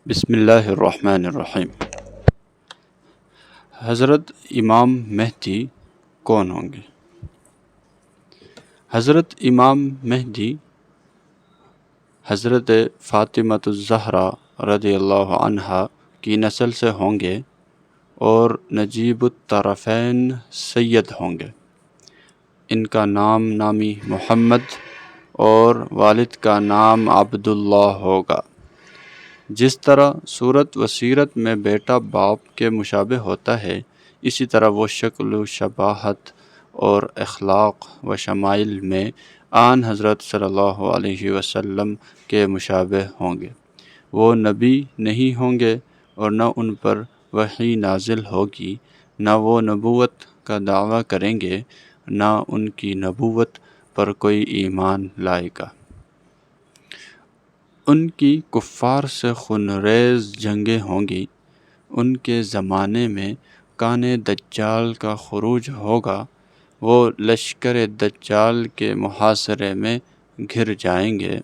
بسم اللہ الرحمن الرحیم۔ حضرت امام مہدی کون ہوں گے؟ حضرت امام مہدی حضرت فاطمۃ الزہرا رضی اللہ عنہا کی نسل سے ہوں گے اور نجیب الطرفین سید ہوں گے۔ ان کا نامی محمد اور والد کا نام عبداللہ ہوگا۔ جس طرح صورت و سیرت میں بیٹا باپ کے مشابہ ہوتا ہے، اسی طرح وہ شکل و شباہت اور اخلاق و شمائل میں آن حضرت صلی اللہ علیہ وسلم کے مشابہ ہوں گے۔ وہ نبی نہیں ہوں گے اور نہ ان پر وحی نازل ہوگی، نہ وہ نبوت کا دعویٰ کریں گے، نہ ان کی نبوت پر کوئی ایمان لائے گا۔ ان کی کفار سے خونریز جنگیں ہوں گی۔ ان کے زمانے میں کان دجال کا خروج ہوگا۔ وہ لشکر دجال کے محاصرے میں گھر جائیں گے۔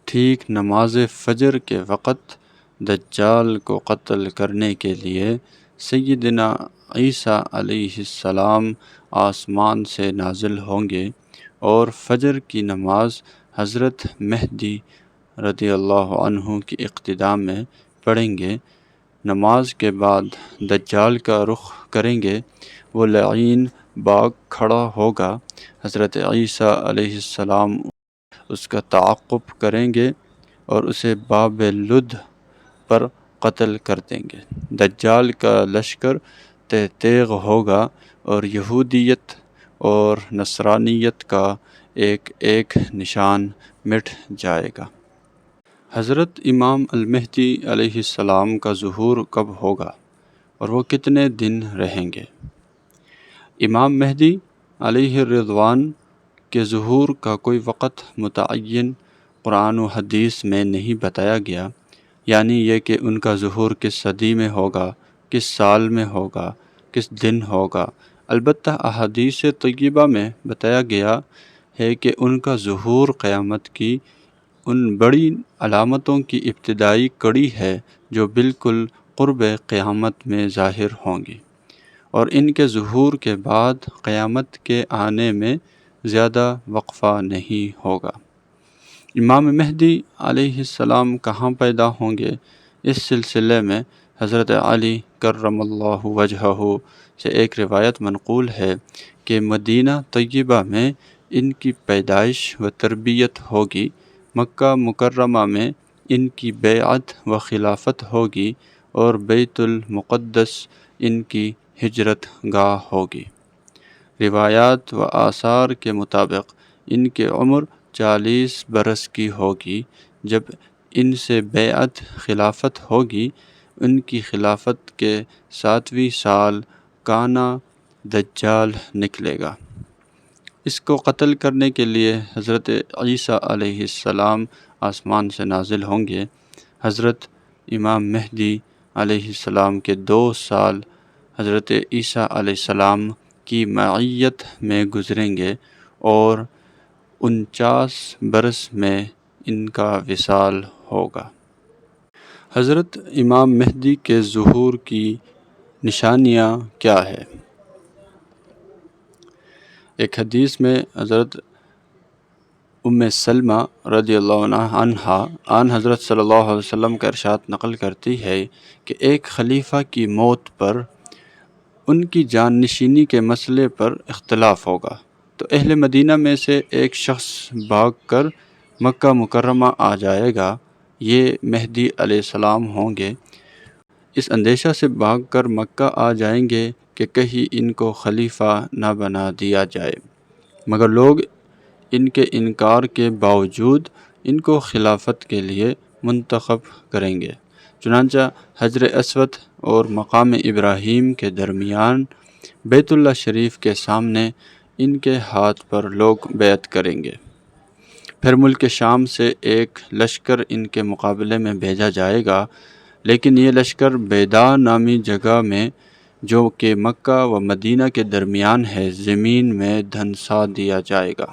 ٹھیک نماز فجر کے وقت دجال کو قتل کرنے کے لیے سیدنا عیسیٰ علیہ السلام آسمان سے نازل ہوں گے اور فجر کی نماز حضرت مہدی رضی اللہ عنہ کی اقتداء میں پڑھیں گے۔ نماز کے بعد دجال کا رخ کریں گے۔ وہ لعین باغ کھڑا ہوگا۔ حضرت عیسیٰ علیہ السلام اس کا تعاقب کریں گے اور اسے باب لد پر قتل کر دیں گے۔ دجال کا لشکر تیغ ہوگا اور یہودیت اور نصرانیت کا ایک ایک نشان مٹ جائے گا۔ حضرت امام المہدی علیہ السلام کا ظہور کب ہوگا اور وہ کتنے دن رہیں گے؟ امام مہدی علیہ الرضوان کے ظہور کا کوئی وقت متعین قرآن و حدیث میں نہیں بتایا گیا، یعنی یہ کہ ان کا ظہور کس صدی میں ہوگا، کس سال میں ہوگا، کس دن ہوگا۔ البتہ احادیث طیبہ میں بتایا گیا ہے کہ ان کا ظہور قیامت کی ان بڑی علامتوں کی ابتدائی کڑی ہے جو بالکل قرب قیامت میں ظاہر ہوں گی، اور ان کے ظہور کے بعد قیامت کے آنے میں زیادہ وقفہ نہیں ہوگا۔ امام مہدی علیہ السلام کہاں پیدا ہوں گے؟ اس سلسلے میں حضرت علی کرم اللہ وجہہ سے ایک روایت منقول ہے کہ مدینہ طیبہ میں ان کی پیدائش و تربیت ہوگی، مکہ مکرمہ میں ان کی بیعت و خلافت ہوگی اور بیت المقدس ان کی ہجرت گاہ ہوگی۔ روایات و آثار کے مطابق ان کی عمر 40 برس کی ہوگی جب ان سے بیعت خلافت ہوگی۔ ان کی خلافت کے 7ویں سال کانا دجال نکلے گا۔ اس کو قتل کرنے کے لیے حضرت عیسیٰ علیہ السلام آسمان سے نازل ہوں گے۔ حضرت امام مہدی علیہ السلام کے 2 سال حضرت عیسیٰ علیہ السلام کی معیت میں گزریں گے اور 49 برس میں ان کا وصال ہوگا۔ حضرت امام مہدی کے ظہور کی نشانیاں کیا ہیں؟ ایک حدیث میں حضرت ام سلمہ رضی اللہ عنہا آن حضرت صلی اللہ علیہ وسلم کا ارشاد نقل کرتی ہے کہ ایک خلیفہ کی موت پر ان کی جان نشینی کے مسئلے پر اختلاف ہوگا، تو اہل مدینہ میں سے ایک شخص بھاگ کر مکہ مکرمہ آ جائے گا۔ یہ مہدی علیہ السلام ہوں گے۔ اس اندیشہ سے بھاگ کر مکہ آ جائیں گے کہ کہیں ان کو خلیفہ نہ بنا دیا جائے، مگر لوگ ان کے انکار کے باوجود ان کو خلافت کے لیے منتخب کریں گے۔ چنانچہ حجر اسود اور مقام ابراہیم کے درمیان بیت اللہ شریف کے سامنے ان کے ہاتھ پر لوگ بیعت کریں گے۔ پھر ملک شام سے ایک لشکر ان کے مقابلے میں بھیجا جائے گا، لیکن یہ لشکر بیدا نامی جگہ میں جو کہ مکہ و مدینہ کے درمیان ہے، زمین میں دھنسا دیا جائے گا۔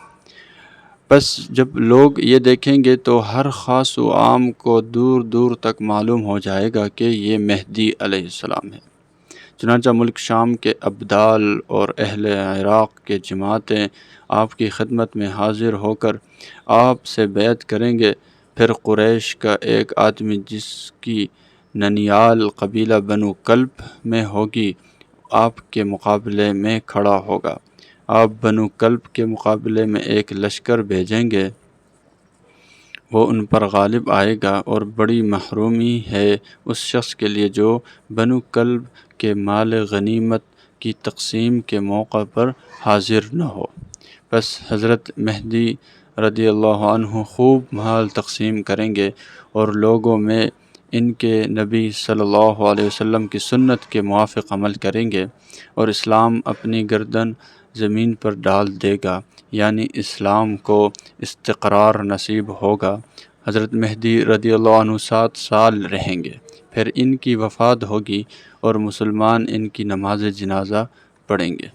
بس جب لوگ یہ دیکھیں گے تو ہر خاص و عام کو دور دور تک معلوم ہو جائے گا کہ یہ مہدی علیہ السلام ہے۔ چنانچہ ملک شام کے ابدال اور اہل عراق کے جماعتیں آپ کی خدمت میں حاضر ہو کر آپ سے بیعت کریں گے۔ پھر قریش کا ایک آدمی جس کی ننیال قبیلہ بنو کلب میں ہوگی آپ کے مقابلے میں کھڑا ہوگا۔ آپ بنو کلب کے مقابلے میں ایک لشکر بھیجیں گے، وہ ان پر غالب آئے گا، اور بڑی محرومی ہے اس شخص کے لیے جو بنو کلب کے مال غنیمت کی تقسیم کے موقع پر حاضر نہ ہو۔ بس حضرت مہدی رضی اللہ عنہ خوب مال تقسیم کریں گے اور لوگوں میں ان کے نبی صلی اللہ علیہ وسلم کی سنت کے موافق عمل کریں گے، اور اسلام اپنی گردن زمین پر ڈال دے گا، یعنی اسلام کو استقرار نصیب ہوگا۔ حضرت مہدی رضی اللہ عنہ 7 سال رہیں گے، پھر ان کی وفات ہوگی اور مسلمان ان کی نماز جنازہ پڑھیں گے۔